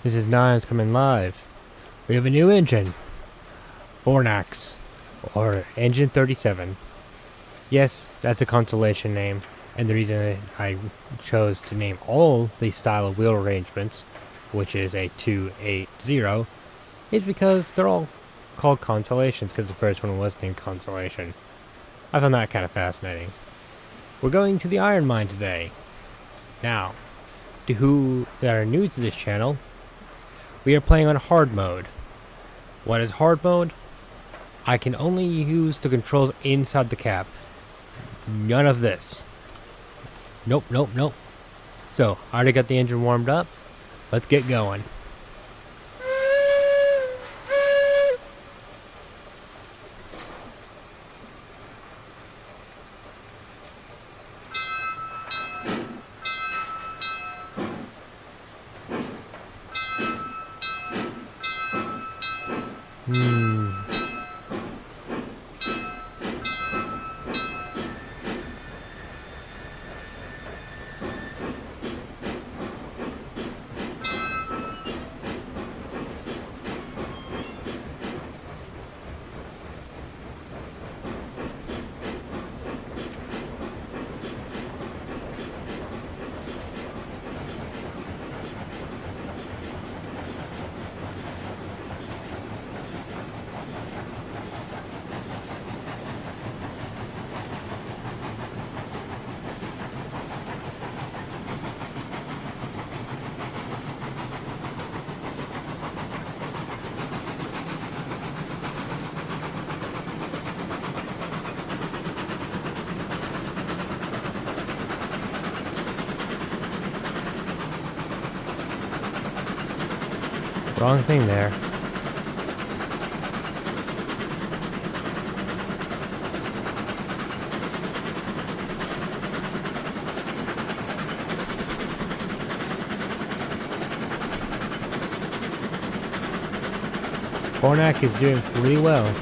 This is Nimes coming live. We have a new engine. Fornax. Or Engine 37. Yes, that's a constellation name. And the reason I chose to name all these style of wheel arrangements, which is a 280, is because they're all called constellations because the first one was named Constellation. I found that kind of fascinating. We're going to the iron mine today. Now, to who that are new to this channel, we are playing on hard mode. What is hard mode? I can only use the controls inside the cab. None of this. Nope, nope, nope. So, I already got the engine warmed up. Let's get going. Wrong thing there. Fornak is doing really well.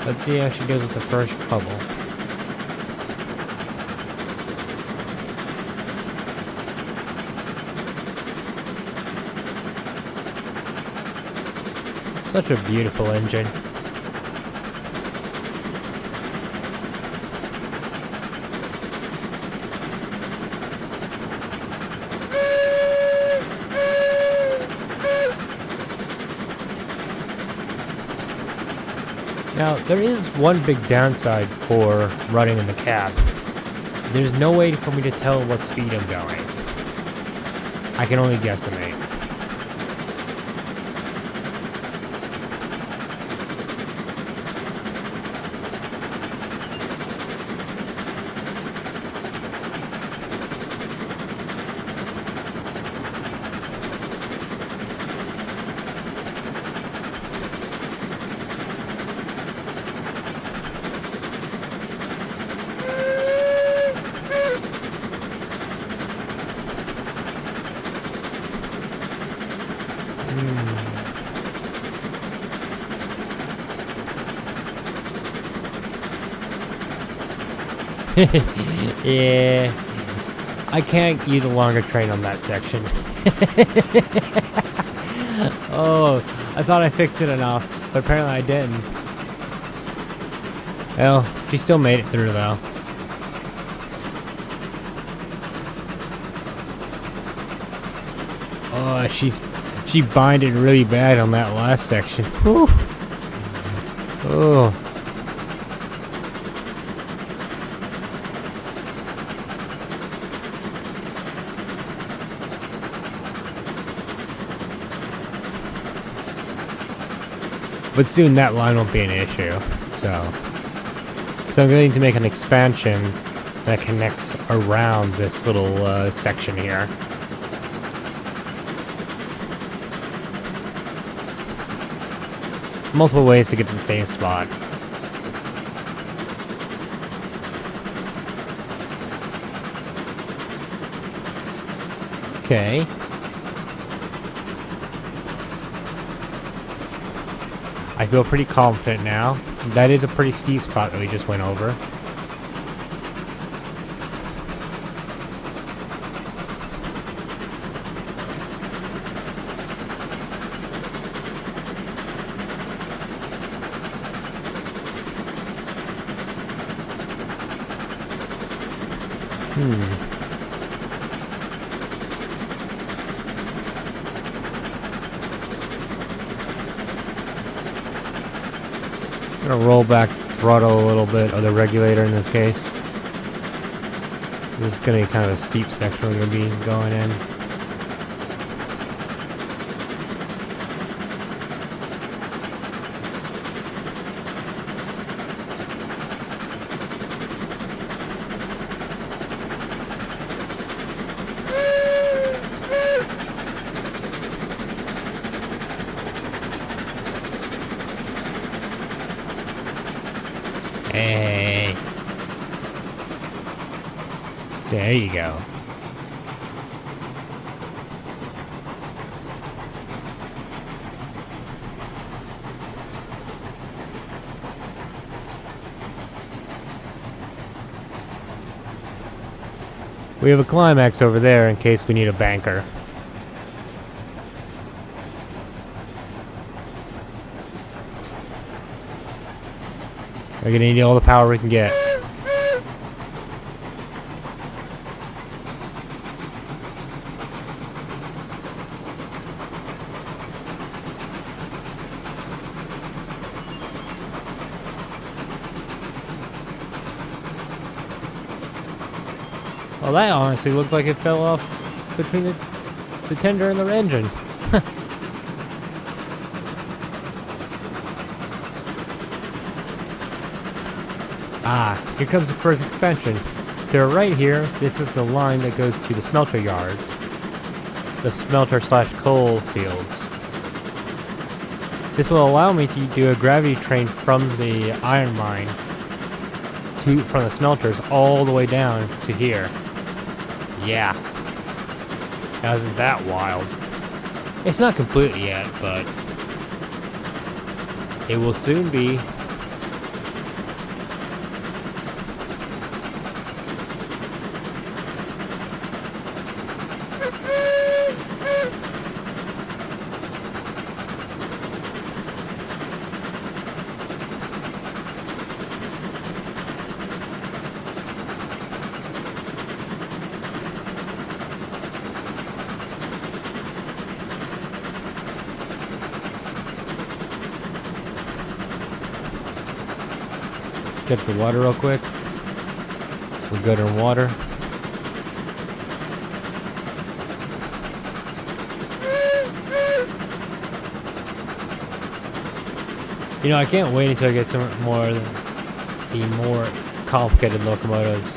Let's see how she does with the first couple. Such a beautiful engine. Now, there is one big downside for running in the cab. There's no way for me to tell what speed I'm going. I can only guesstimate. Yeah, I can't use a longer train on that section. Oh, I thought I fixed it enough, but apparently I didn't. Well, she still made it through though. Oh, she binded really bad on that last section. Whew. Oh. But soon that line won't be an issue. So I'm going to make an expansion that connects around this little section here. Multiple ways to get to the same spot. Okay. I feel pretty confident now. That is a pretty steep spot that we just went over. I'm gonna roll back throttle a little bit, or the regulator in this case. This is gonna be kind of a steep section we're gonna be going in. Hey. There you go. We have a climax over there in case we need a banker. We're gonna need all the power we can get. Well, that honestly looked like it fell off between the tender and the engine. Ah, here comes the first expansion. They're right here. This is the line that goes to the smelter yard. The smelter slash coal fields. This will allow me to do a gravity train from the iron mine from the smelters all the way down to here. Yeah. Isn't that wild? It's not complete yet, but it will soon be. Get the water real quick. We're good on water. You know, I can't wait until I get some more complicated locomotives.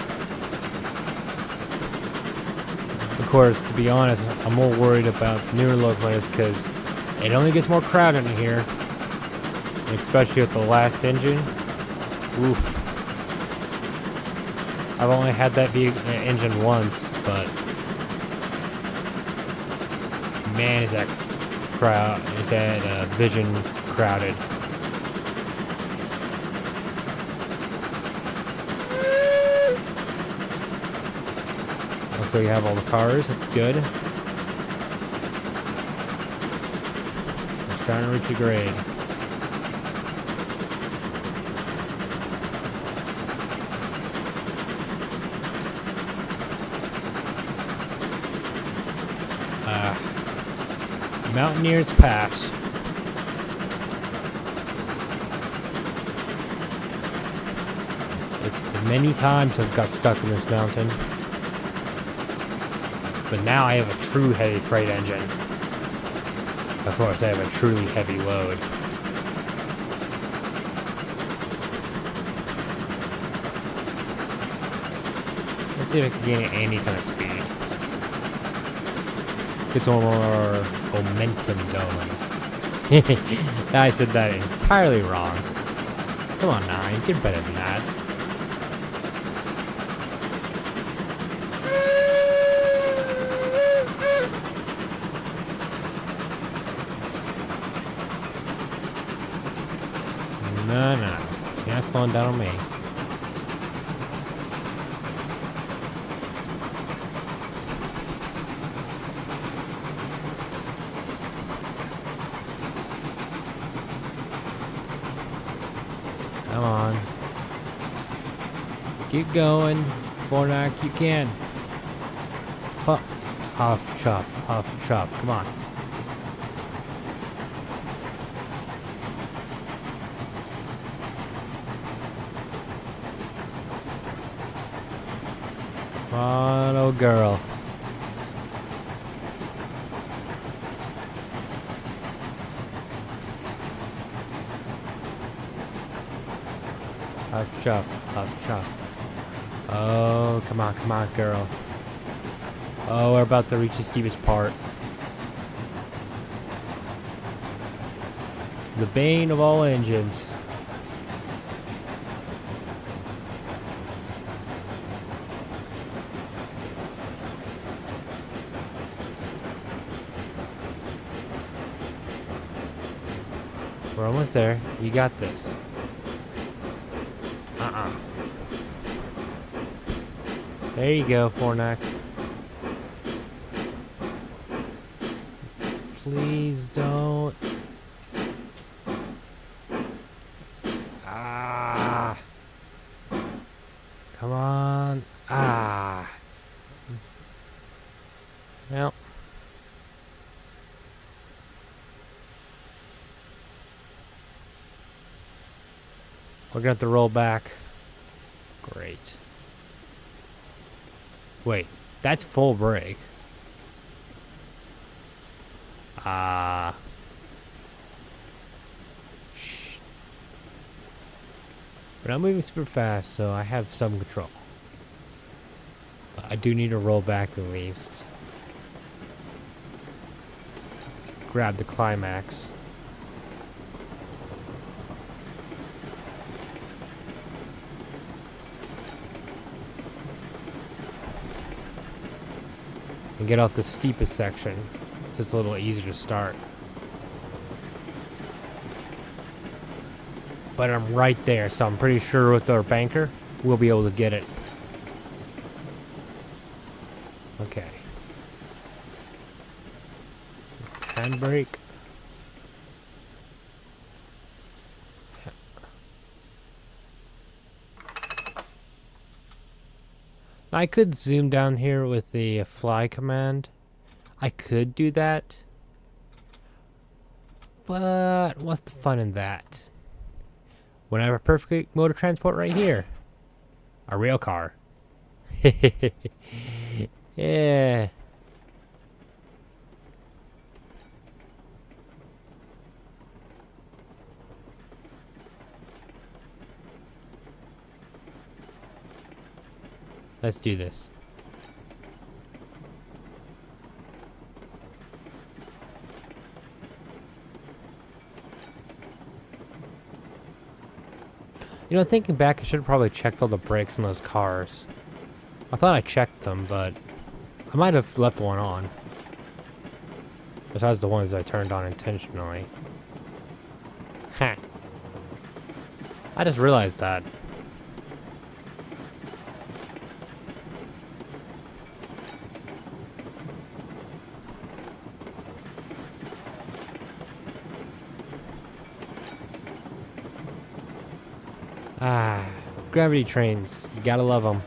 Of course, to be honest, I'm more worried about newer locomotives because it only gets more crowded in here, especially with the last engine. Oof. I've only had that engine once, but man, is that vision crowded. So you have all the cars, that's good. We're starting to reach a grade. Mountaineers Pass. It's been many times I've got stuck in this mountain. But now I have a true heavy freight engine. Of course, I have a truly heavy load. Let's see if I can gain any kind of speed. Get some more momentum going. I said that entirely wrong. Come on, Nines, you're better than that. No, no. You're not slowing down on me. Come on. Keep going, Bornak, you can. Huff, chuff, come on. Come on, oh girl. Huff, chuff. Oh, come on, girl. Oh, we're about to reach the steepest part. The bane of all engines. We're almost there. You got this. There you go, Fornak. Please don't. Ah. Come on. Ah. Well. We're gonna have to roll back. Great. Wait, that's full brake. Ah. Shh. We're not moving super fast, so I have some control. But I do need to roll back at least. Grab the climax. And get off the steepest section. It's just a little easier to start. But I'm right there, so I'm pretty sure with our banker, we'll be able to get it. Okay. Handbrake. I could zoom down here with the fly command. I could do that. But what's the fun in that? When I have a perfect mode of transport right here. A rail car. Yeah. Let's do this. You know, thinking back, I should have probably checked all the brakes in those cars. I thought I checked them, but I might have left one on. Besides the ones I turned on intentionally. Ha. I just realized that. Ah, gravity trains. You gotta love them.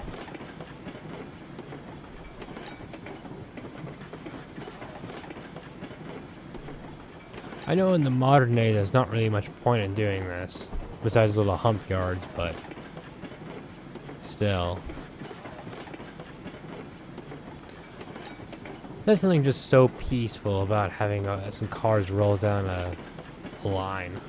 I know in the modern day there's not really much point in doing this, besides little hump yards, but still. There's something just so peaceful about having some cars roll down a line.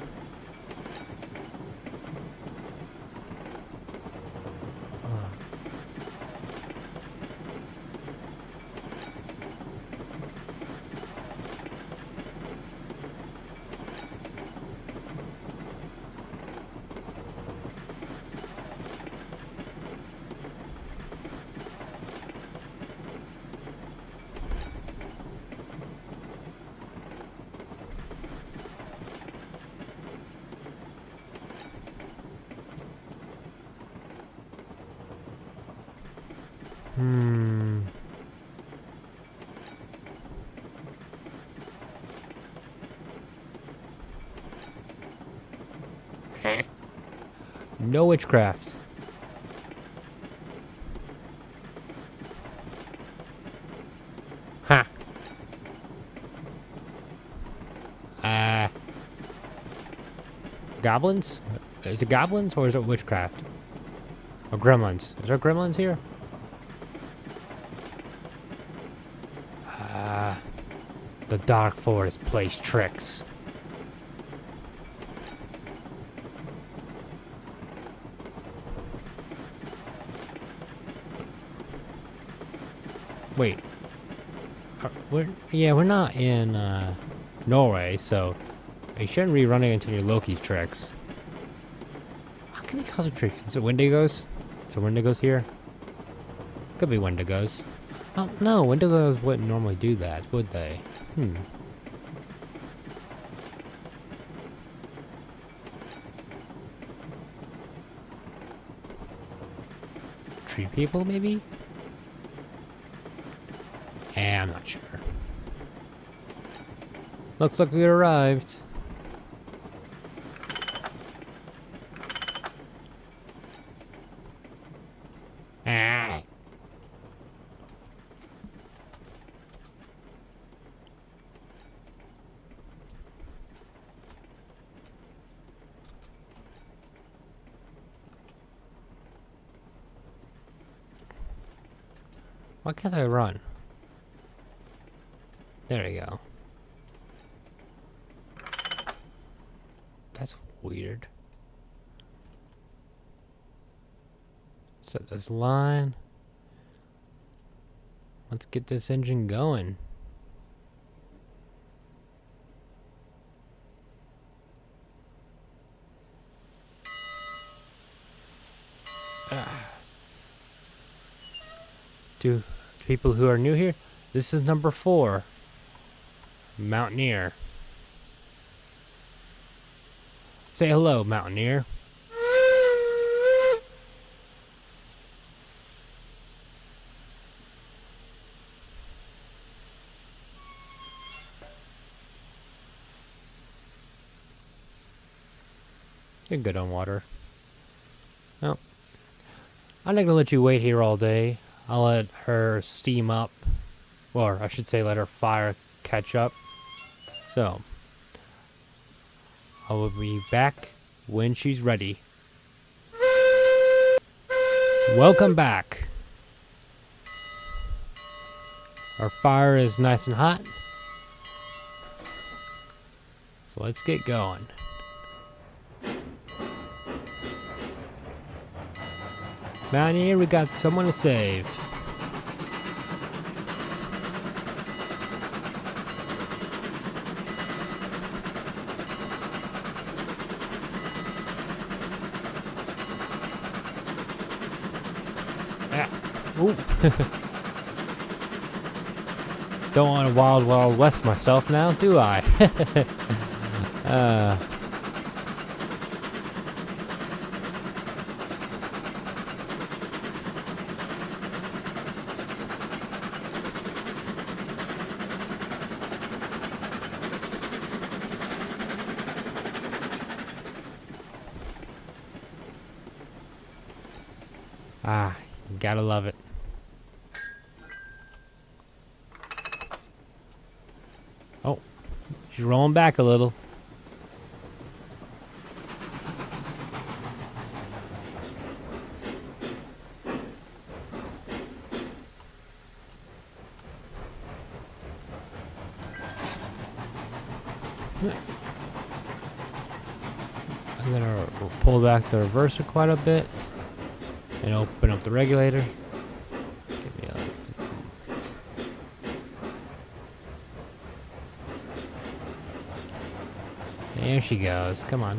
Hmm. No witchcraft. Ha. Uh, Goblins? Is it goblins or is it witchcraft? Or gremlins? Is there gremlins here? The Dark Forest plays tricks. Wait. We're not in Norway, so you shouldn't be running into your Loki's tricks. How can they cause tricks? Is it Wendigos? Is there Wendigos here? Could be Wendigos. Oh no, Wendigos wouldn't normally do that, would they? Tree people, maybe? I'm not sure. Looks like we arrived. Ah. Why can't I run? There you go. That's weird. Set this line. Let's get this engine going. To people who are new here, this is number 4. Mountaineer. Say hello, Mountaineer. You're good on water. Well, I'm not gonna let you wait here all day. I'll let her steam up. Or I should say let her fire catch up. So, I will be back when she's ready. Welcome back. Our fire is nice and hot. So let's get going. Mountaineer, we got someone to save. Ooh. Don't want to Wild Wild West myself now, do I? Gotta love it. Oh, she's rolling back a little. I'm gonna pull back the reverser quite a bit and open up the regulator. There she goes. Come on.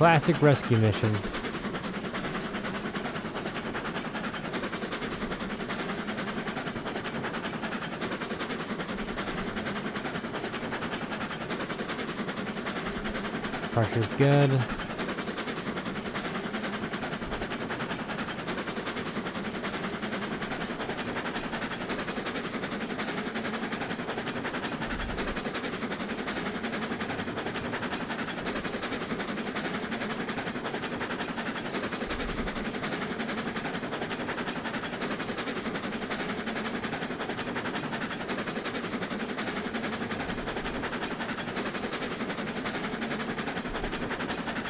classic rescue mission. Pressure's good.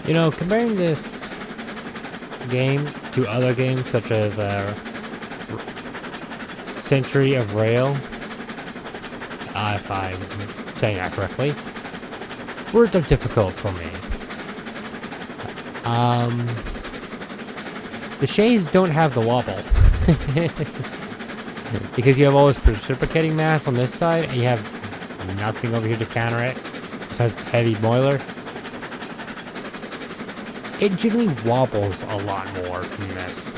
You know, comparing this game to other games such as Century of Rail, if I'm saying that correctly, words are difficult for me. The shades don't have the wobble. Because you have all this precipitating mass on this side, and you have nothing over here to counter it. Besides heavy boiler. It generally wobbles a lot more than this.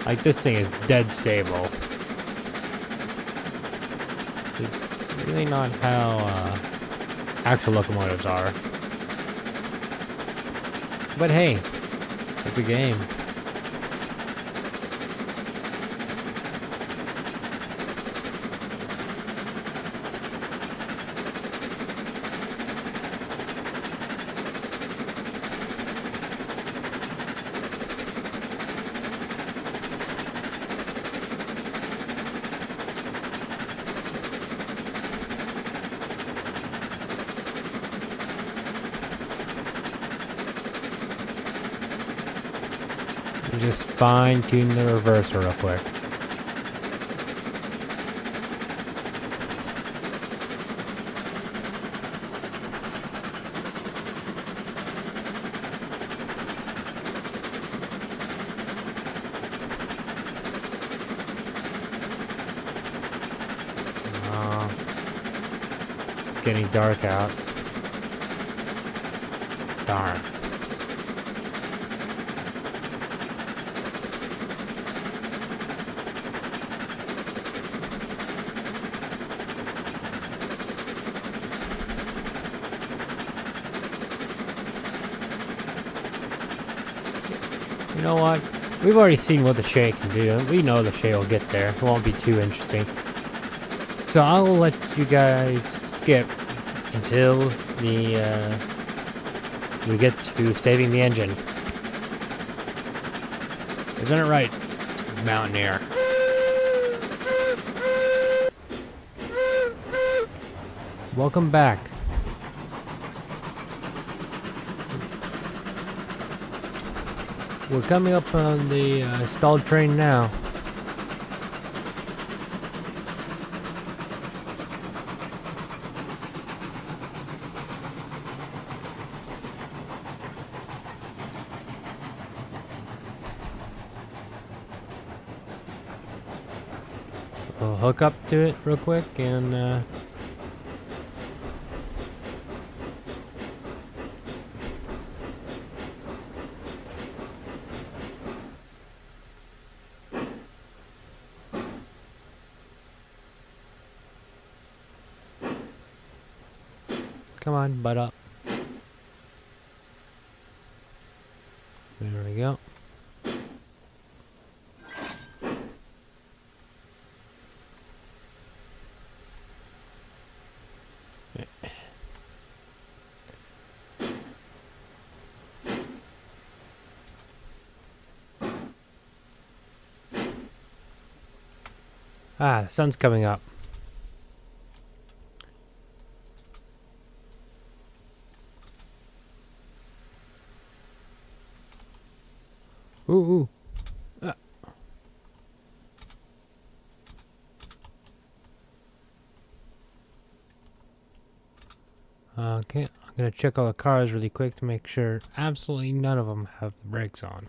Like this thing is dead stable. It's really not how actual locomotives are. But hey, it's a game. Just fine-tune the reverser real quick. It's getting dark out. Darn. You know what? We've already seen what the Shay can do. We know the Shay will get there. It won't be too interesting. So I will let you guys skip until we get to saving the engine. Isn't it right, Mountaineer? Welcome back. We're coming up on the stalled train now. We'll hook up to it real quick and come on, butt up. There we go. Ah, the sun's coming up. Ooh, ooh. Okay, I'm gonna check all the cars really quick to make sure absolutely none of them have the brakes on.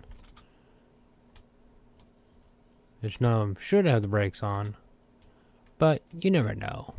Which none of them should have the brakes on, but you never know.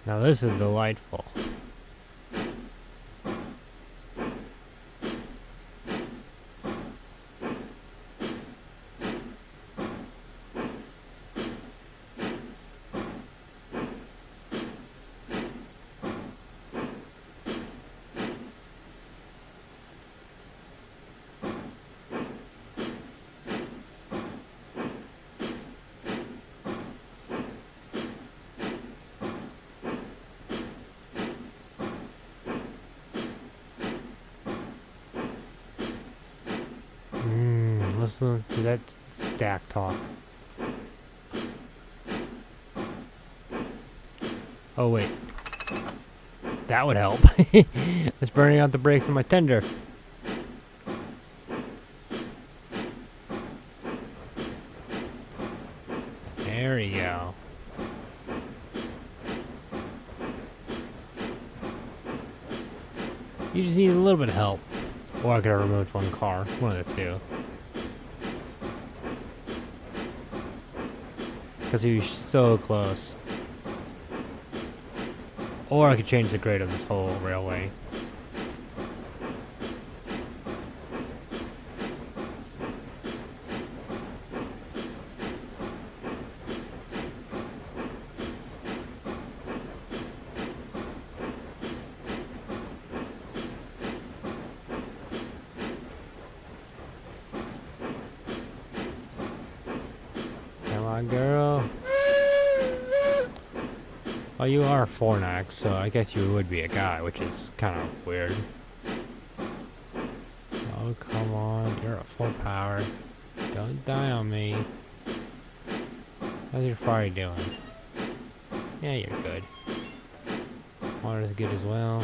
Now this is delightful. Listen to that stack talk. Oh wait. That would help. It's burning out the brakes on my tender. There we go. You just need a little bit of help. Or I could have removed one car. One of the two. Because he was so close. Or I could change the grade of this whole railway. Come on, girl. Well, you are a Fornax, so I guess you would be a guy, which is kind of weird. Oh, come on. You're at full power. Don't die on me. How's your fire doing? Yeah, you're good. Water's good as well.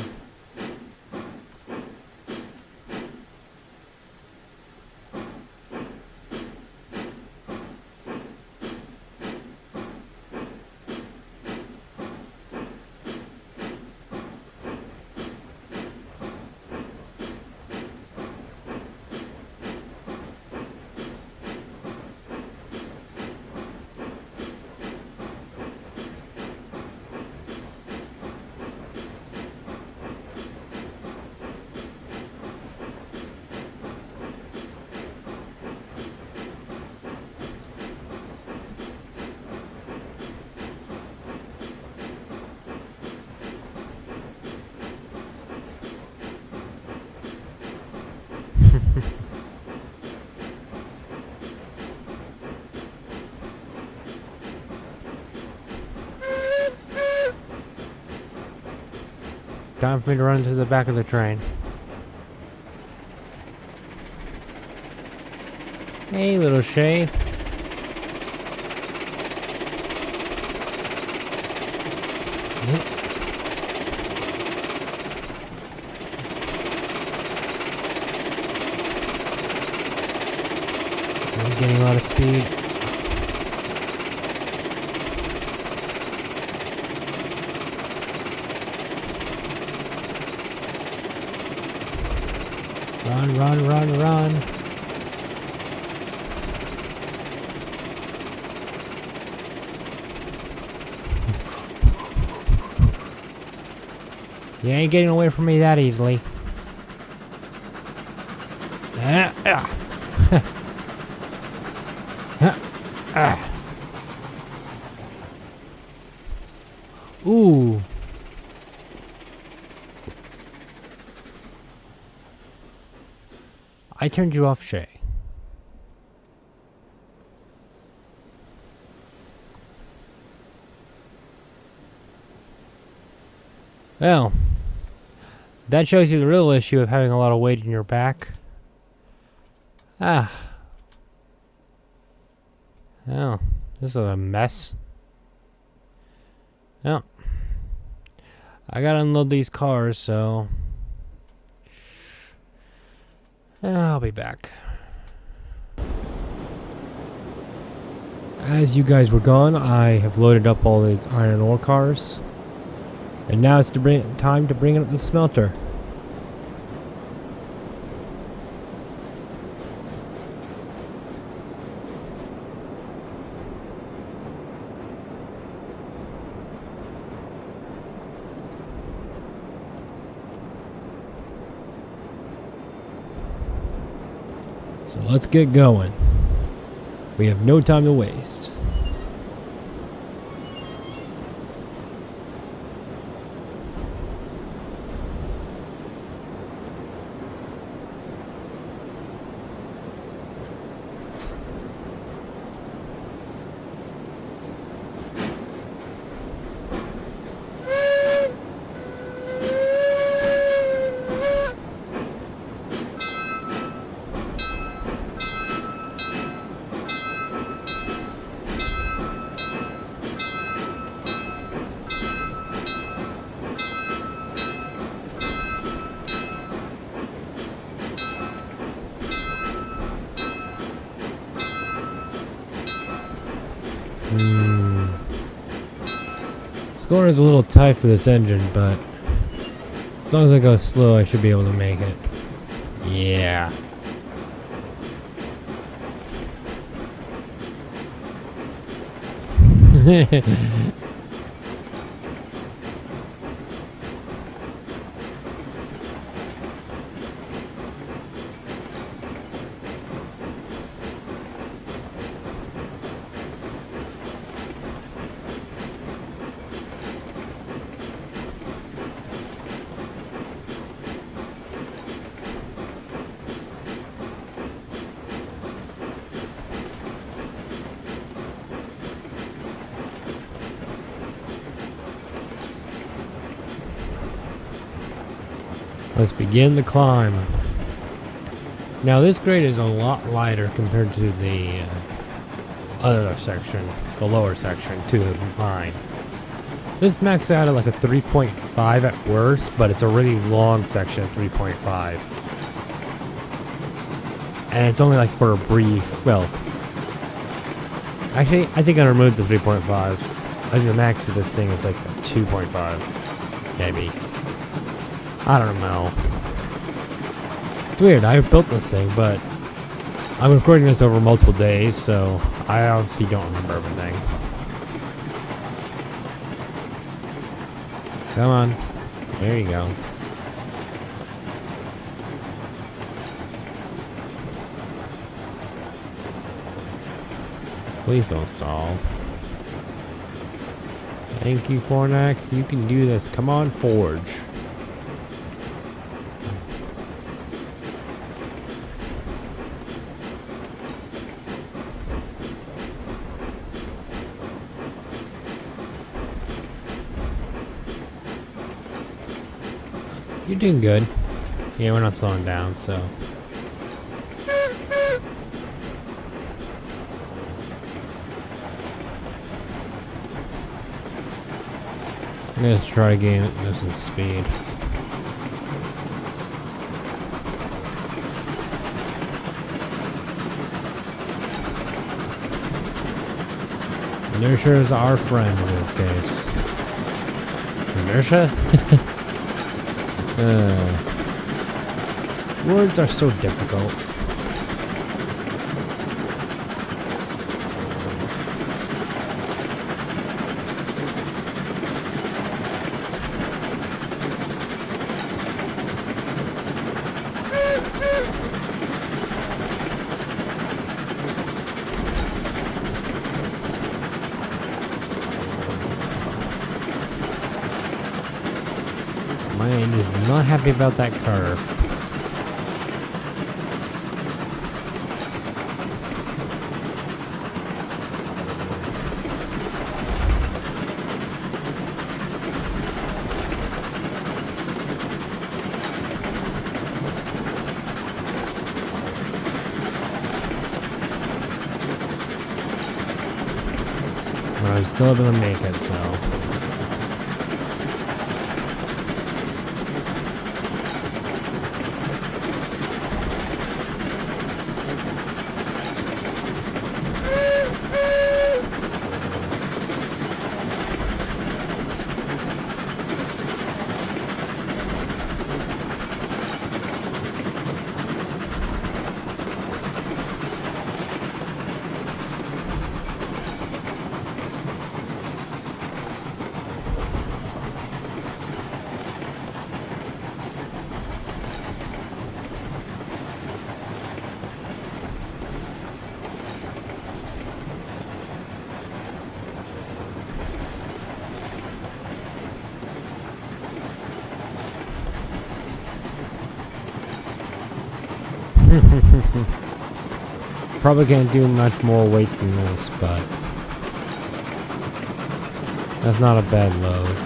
Time for me to run to the back of the train. Hey, little Shay. I'm getting a lot of speed. Run, run, run, run. You ain't getting away from me that easily. Ooh. I turned you off, Shay. Well, that shows you the real issue of having a lot of weight in your back. Well, this is a mess. Well, I gotta unload these cars, so I'll be back. As you guys were gone, I have loaded up all the iron ore cars. And now it's time to bring up the smelter. Let's get going. We have no time to waste. Score is a little tight for this engine, but as long as I go slow, I should be able to make it. Yeah. Let's begin the climb. Now this grade is a lot lighter compared to the other section, the lower section, to mine. This maxed out at like a 3.5 at worst, but it's a really long section at 3.5. And it's only like for a brief, well, actually I think I removed the 3.5. I think the max of this thing is like 2.5, maybe. I don't know. It's weird, I built this thing, but I'm recording this over multiple days, so I obviously don't remember everything. Come on. There you go. Please don't stall. Thank you, Fornak. You can do this. Come on, Forge. You're doing good. Yeah, we're not slowing down, so. I'm gonna try to gain some speed. Inertia is our friend in this case. Inertia? Words are so difficult. My engine is not happy about that curve. But I'm still able to make it, so. Probably can't do much more weight than this, but that's not a bad load.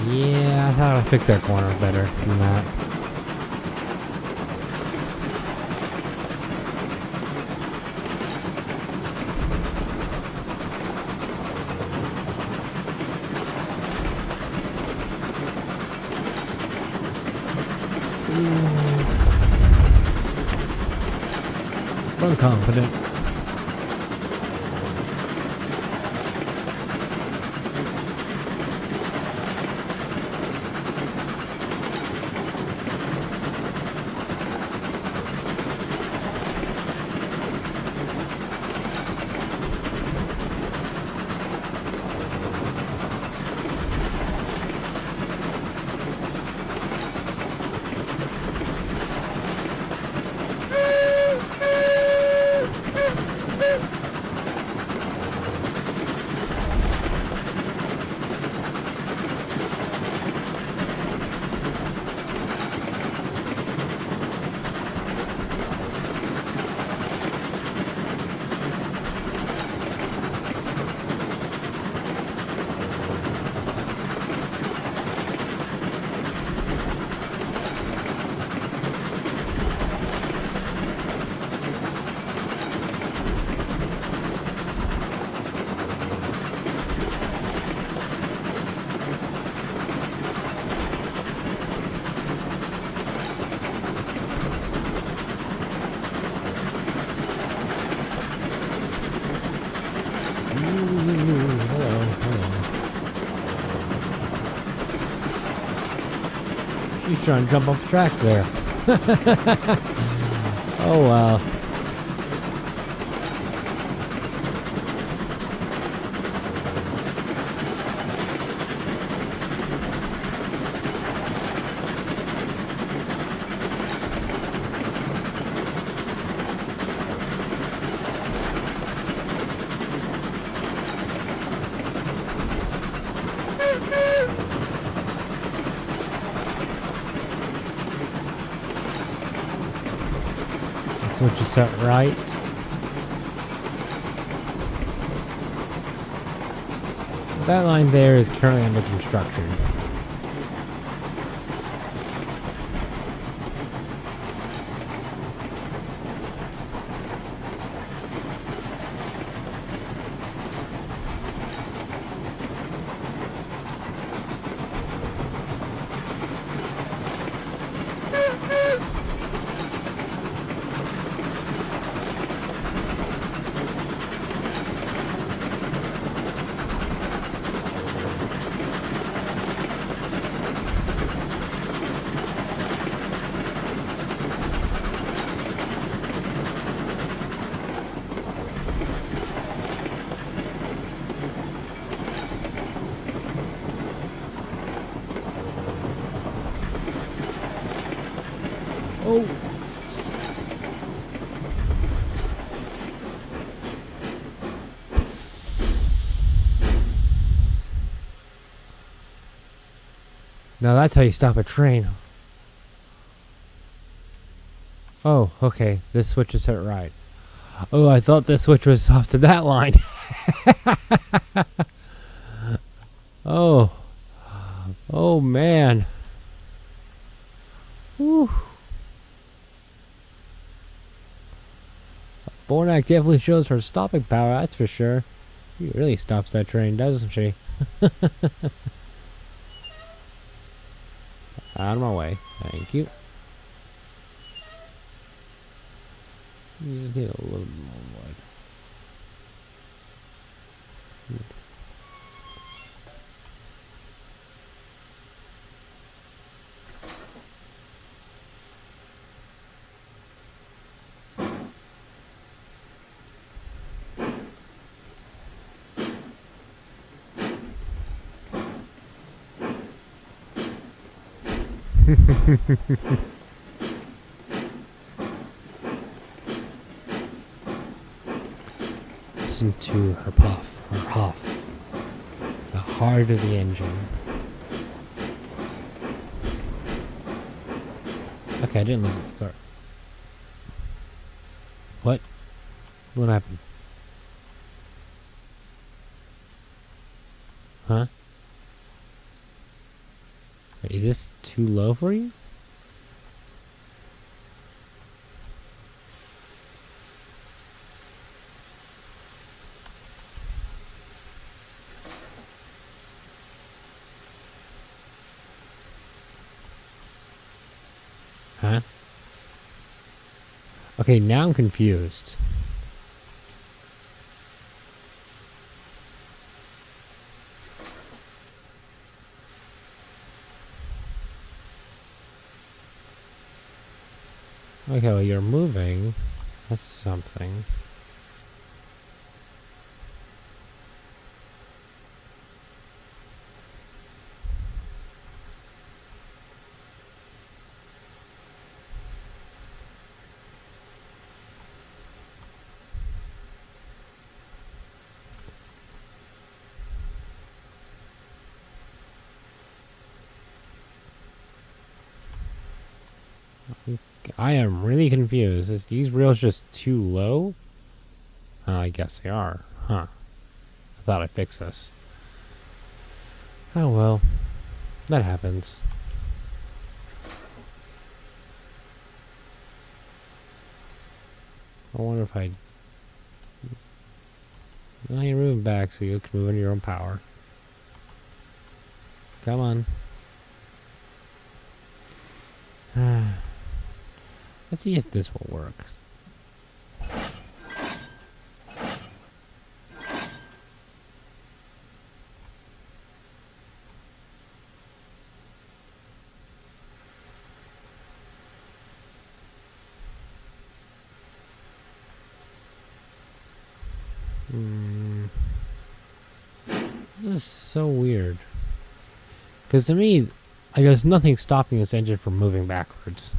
Yeah, I thought I'd fix that corner better than that. I'm confident. She's trying to jump off the tracks there. Oh well. Switch is set right. That line there is currently under construction. Oh! Now that's how you stop a train. Oh, okay. This switch is set right. Oh, I thought this switch was off to that line. Oh. Oh, man. Whew. Bornak definitely shows her stopping power, that's for sure. She really stops that train, doesn't she? Out of my way. Thank you. You get a little bit more wide. Listen to her puff, her huff. The heart of the engine. Okay, I didn't listen to the start. What? What happened? Huh? Wait, is this too low for you? Huh? Okay, now I'm confused. Okay, well, you're moving. That's something. I am really confused. Is these rails just too low? I guess they are. Huh. I thought I fixed this. Oh well. That happens. I wonder if I... Well, you're moving back so you can move in your own power. Come on. Let's see if this will work. This is so weird. Because to me, there's nothing stopping this engine from moving backwards.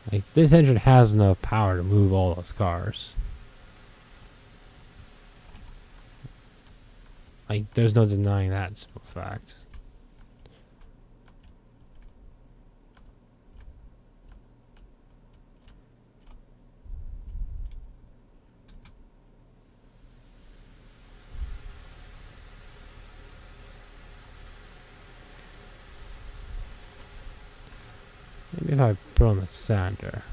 Like, this engine has enough power to move all those cars. Like, there's no denying that simple fact. Maybe if I put on the sander.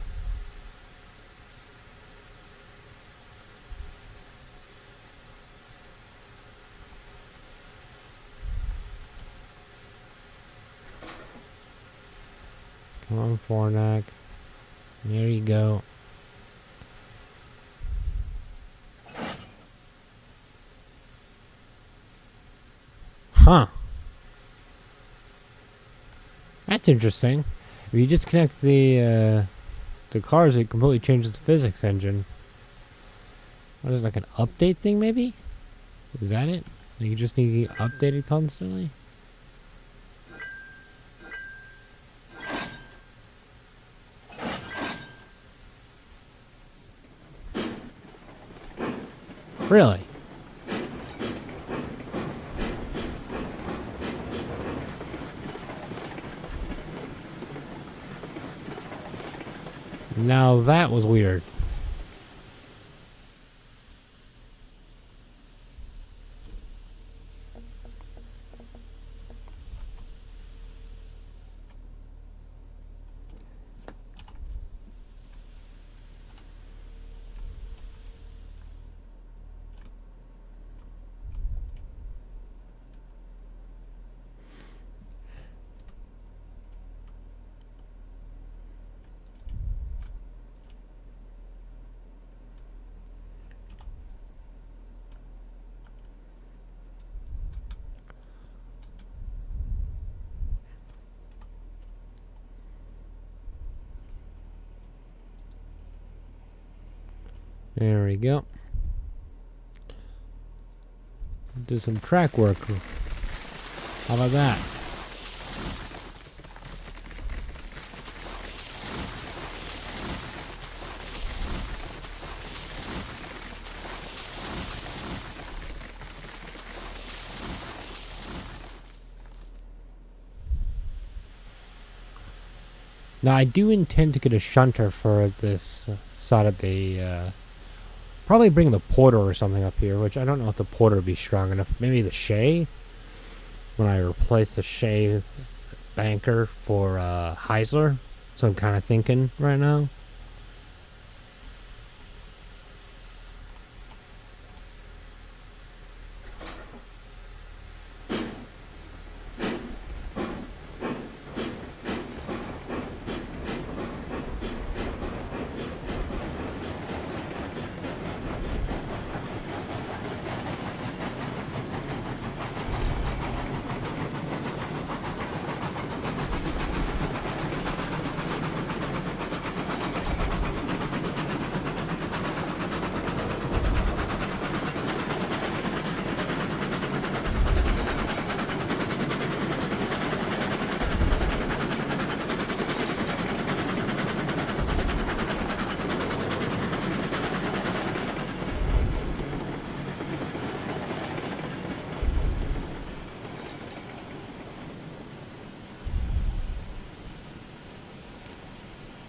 Come on, Fornac. There you go. Huh. That's interesting. If you just connect the cars, it completely changes the physics engine. What is it, like an update thing, maybe? Is that it? You just need to get updated constantly? Really? Now that was weird. There we go. Do some track work. How about that? Now, I do intend to get a shunter for this side of the... probably bring the porter or something up here, which I don't know if the porter would be strong enough. Maybe the Shay? When I replace the Shay banker for Heisler. So I'm kind of thinking right now.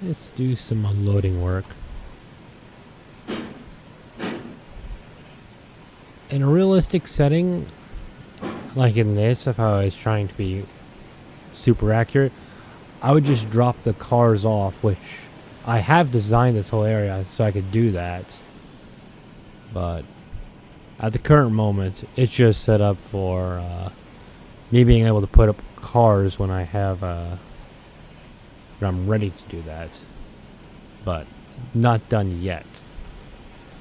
Let's do some unloading work. In a realistic setting, like in this, if I was trying to be super accurate, I would just drop the cars off, which I have designed this whole area so I could do that. But at the current moment, it's just set up for me being able to put up cars when I have when I'm ready to do that. But not done yet,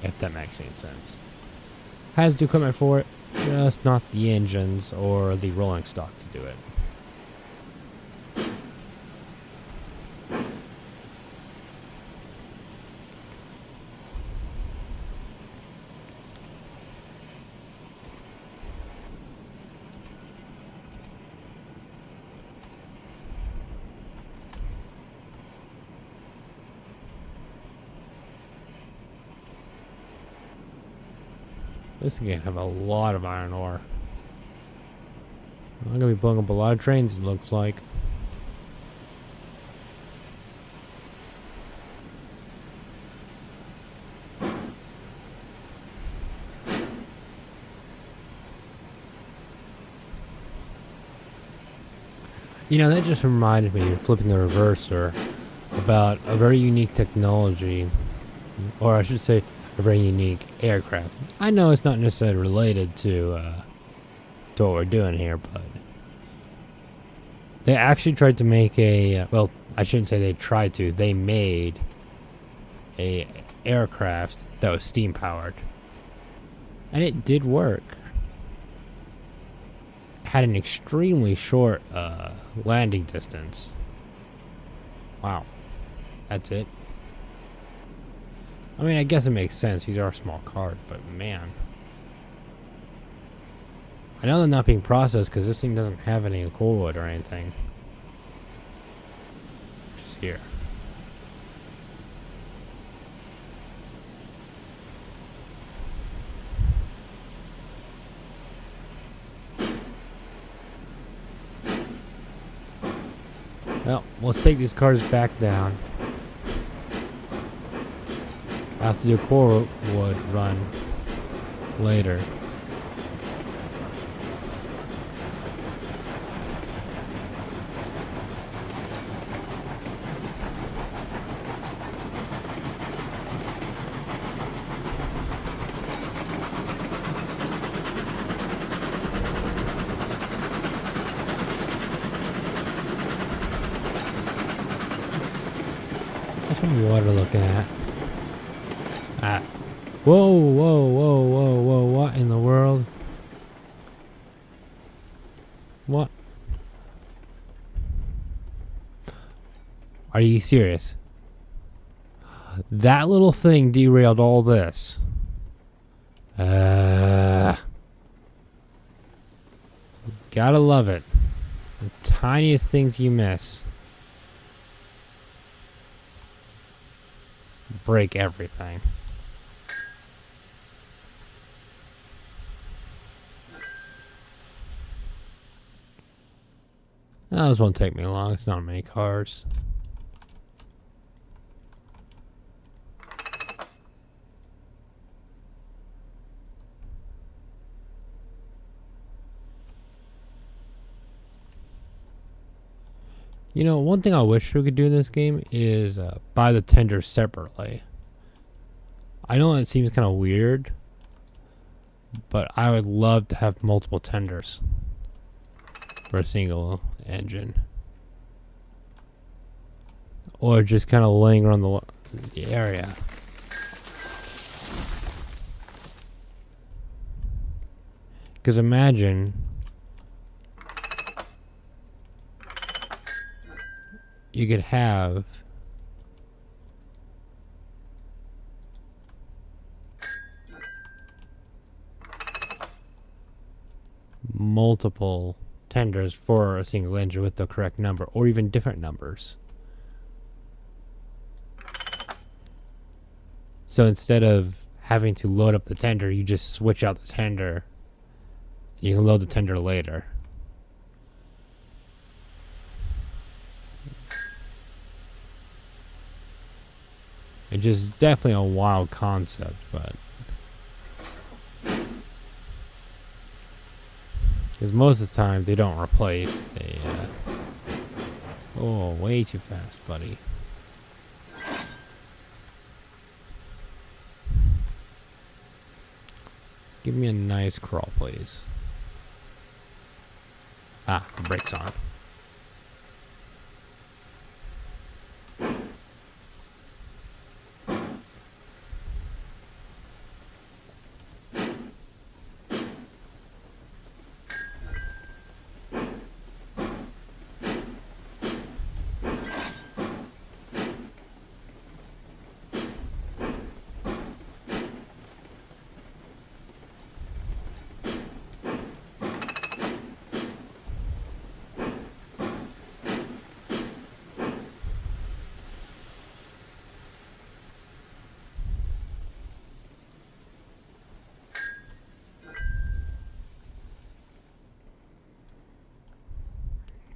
if that makes any sense. Has the equipment for it, just not the engines or the rolling stock to do it. This is gonna have a lot of iron ore. I'm gonna be blowing up a lot of trains, it looks like. You know, that just reminded me of flipping the reverser about a very unique technology, or I should say, a very unique aircraft. I know it's not necessarily related to what we're doing here, but they actually tried to make a well, I shouldn't say they tried to. They made a aircraft that was steam powered, and it did work. Had an extremely short landing distance. Wow, that's it. I mean, I guess it makes sense. These are small cars, but man. I know they're not being processed because this thing doesn't have any coal wood or anything. Just here. Well, let's take these cars back down. I'll have to do a core wood run later. That's my water looking at. Ah. Whoa, whoa, whoa, whoa, whoa, what in the world? What? Are you serious? That little thing derailed all this. Gotta love it. The tiniest things you miss break everything. This won't take me long. It's not many cars. You know, one thing I wish we could do in this game is buy the tenders separately. I know it seems kind of weird, but I would love to have multiple tenders for a single engine. Or just kind of laying around the area. Because imagine you could have multiple tenders for a single engine with the correct number, or even different numbers. So instead of having to load up the tender, you just switch out the tender. You can load the tender later. It's just definitely a wild concept, but because most of the time they don't replace. They oh, way too fast, buddy. Give me a nice crawl, please. Ah, the brakes on.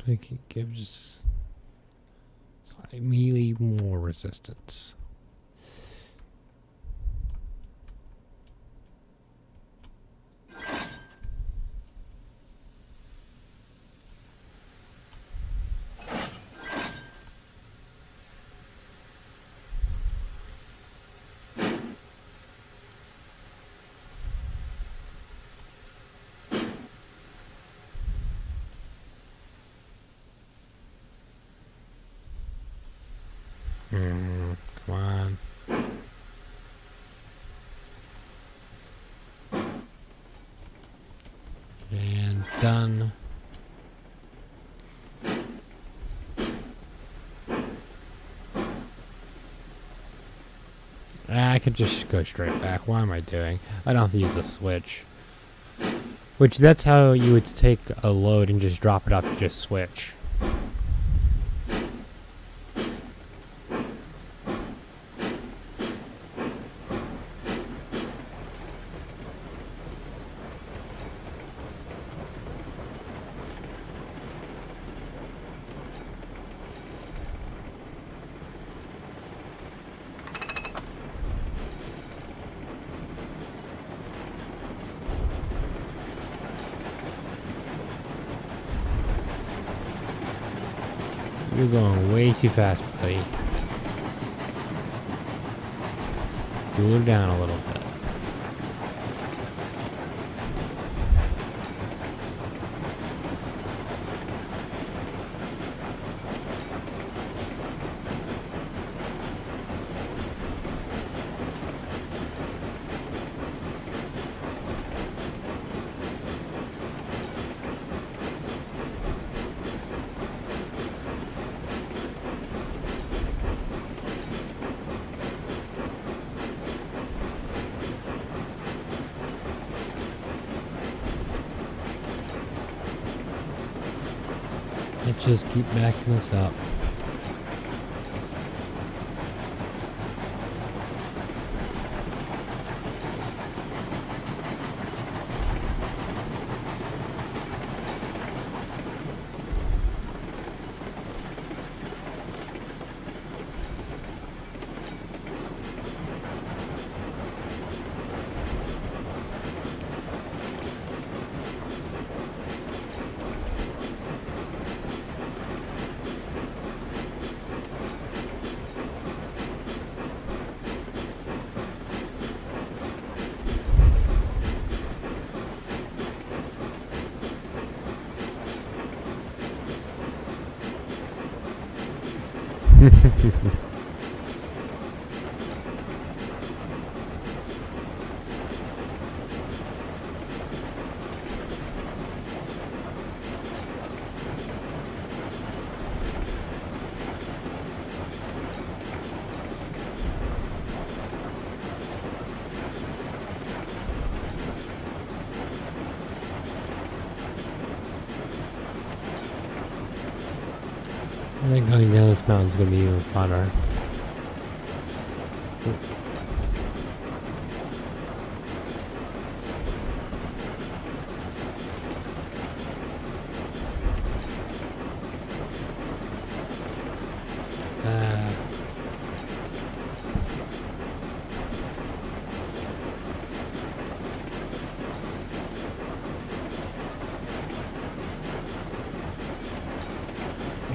I think it gives slightly more resistance. Come on. And done. I could just go straight back. What am I doing? I don't have to use a switch. Which, that's how you would take a load and just drop it off and just switch. You're going way too fast, buddy. Cool her down a little bit. Let's just keep backing this up. I think going down this mountain is going to be even funner.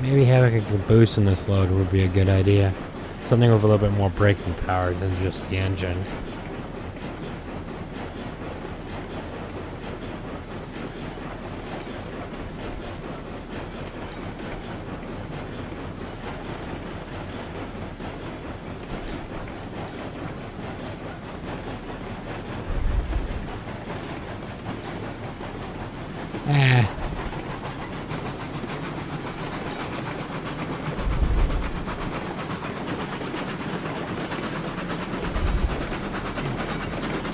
Maybe having a boost in this load would be a good idea. Something with a little bit more braking power than just the engine.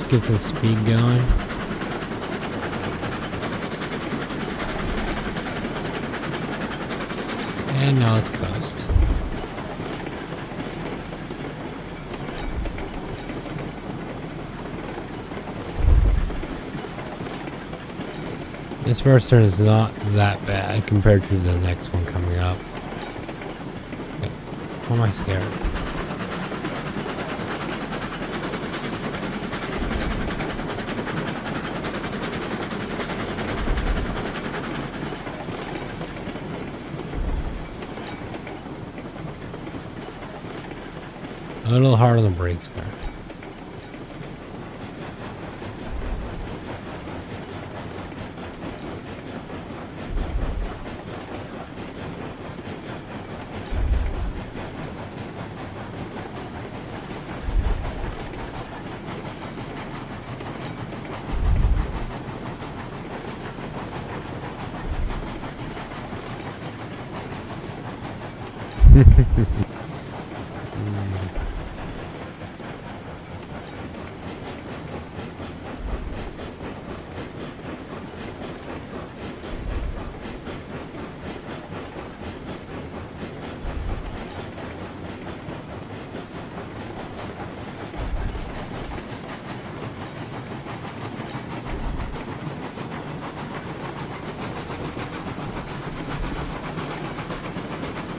Get some speed going. And now let's coast. This first turn is not that bad compared to the next one coming up. Why am I scared? A little hard on the brakes there.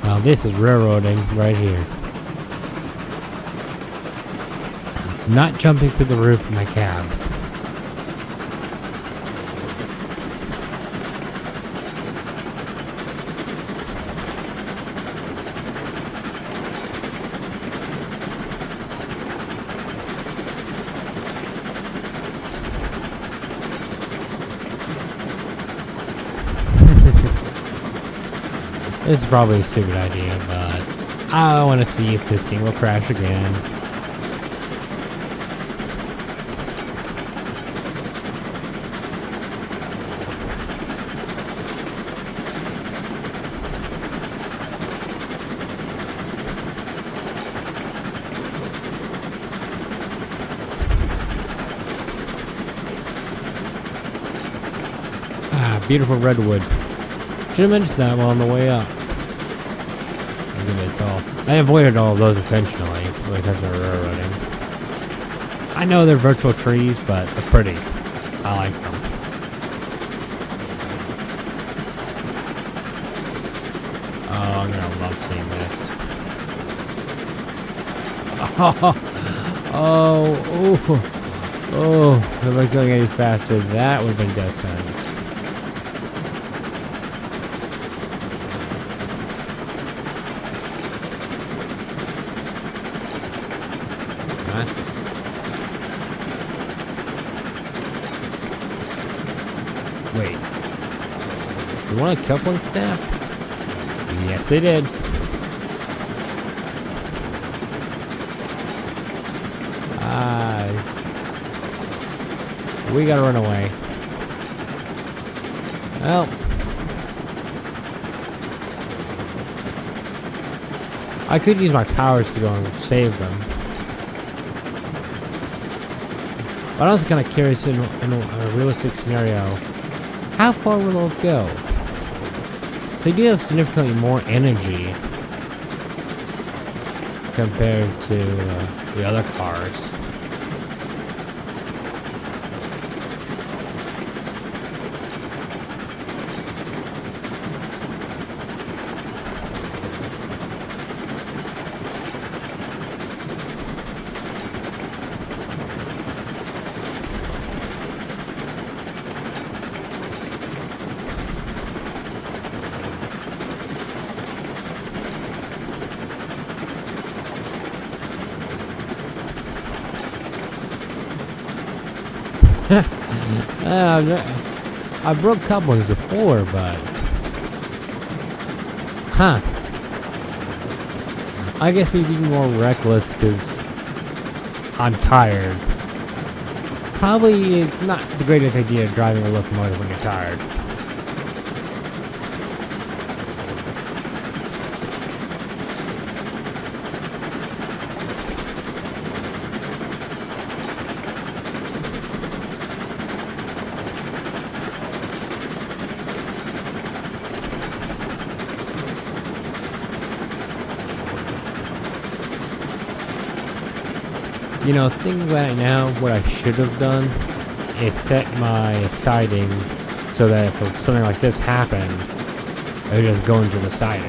Now this is railroading right here. Not jumping through the roof of my cab. This is probably a stupid idea, but I want to see if this thing will crash again. Ah, beautiful redwood. Should have mentioned that while on the way up. I avoided all of those intentionally because they're railroading. I know they're virtual trees, but they're pretty. I like them. Oh, I'm gonna love seeing this. Oh, if I was going any faster, that would have been death sentence. Wait. You want a coupling snap? Yes, they did. We gotta run away. Well. I could use my powers to go and save them. But I was kind of curious in a realistic scenario, how far will those go? They do have significantly more energy compared to the other cars. I broke couplings before, but... Huh. I guess me being more reckless because I'm tired. Probably is not the greatest idea driving a locomotive when you're tired. You know, thinking about it now, what I should have done is set my siding so that if something like this happened, I would just go into the siding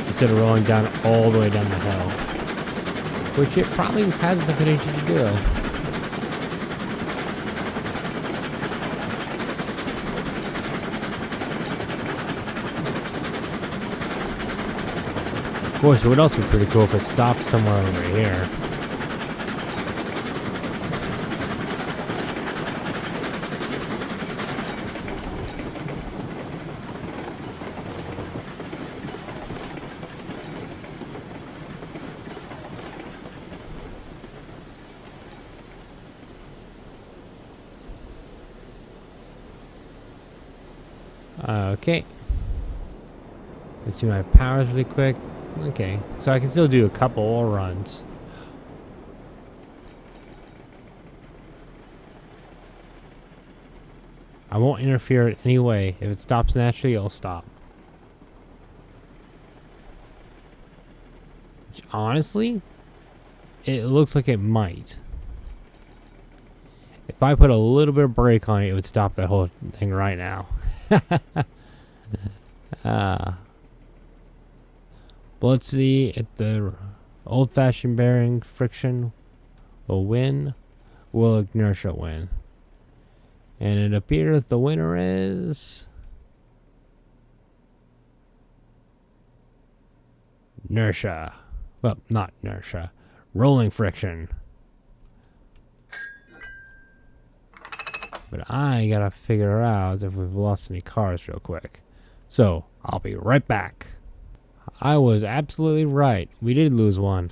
instead of rolling down all the way down the hill, which it probably has the potential to do. Of course, it would also be pretty cool if it stopped somewhere over here. Okay. Let's see my powers really quick. Okay, so I can still do a couple more runs. I won't interfere in any way. If it stops naturally, it'll stop. Which, honestly, it looks like it might. If I put a little bit of brake on it, it would stop that whole thing right now. But let's see if the old-fashioned bearing friction will win. Will inertia win? And it appears the winner is inertia. Well, not inertia. Rolling friction. But I gotta figure out if we've lost any cars real quick. So, I'll be right back. I was absolutely right. We did lose one.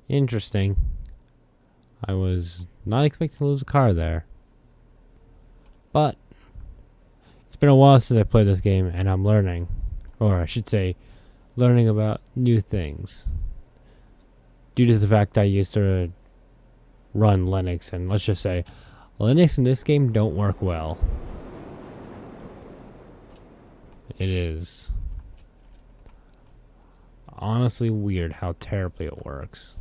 Interesting. I was not expecting to lose a car there. But it's been a while since I played this game, and I'm learning. Or I should say, learning about new things. Due to the fact I used to run Linux, and let's just say, Linux in this game don't work well. It is honestly weird how terribly it works.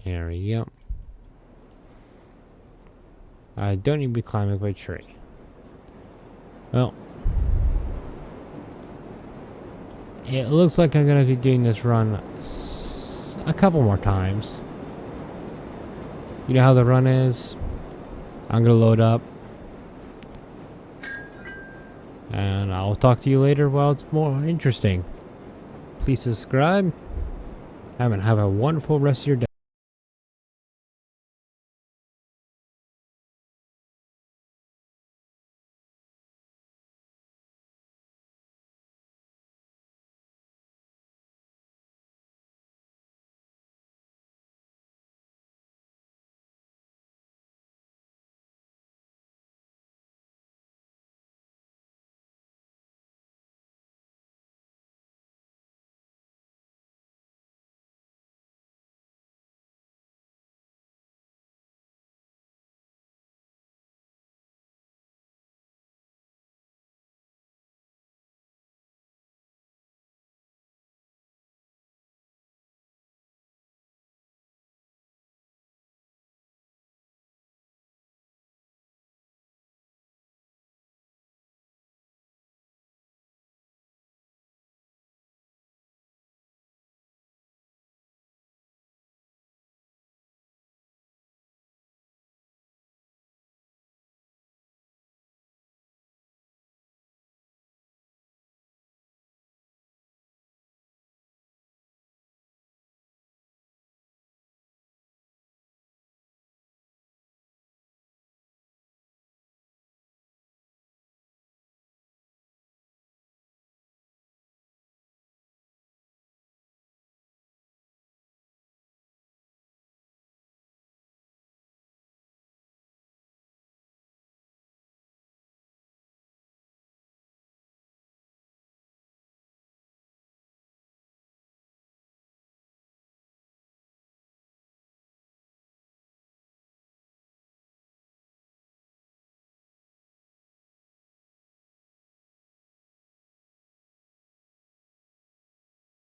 There we go. I don't need to be climbing up a tree. Well, it looks like I'm gonna be doing this run a couple more times. You know how the run is? I'm gonna load up. And I'll talk to you later while it's more interesting. Please subscribe. Have a wonderful rest of your day.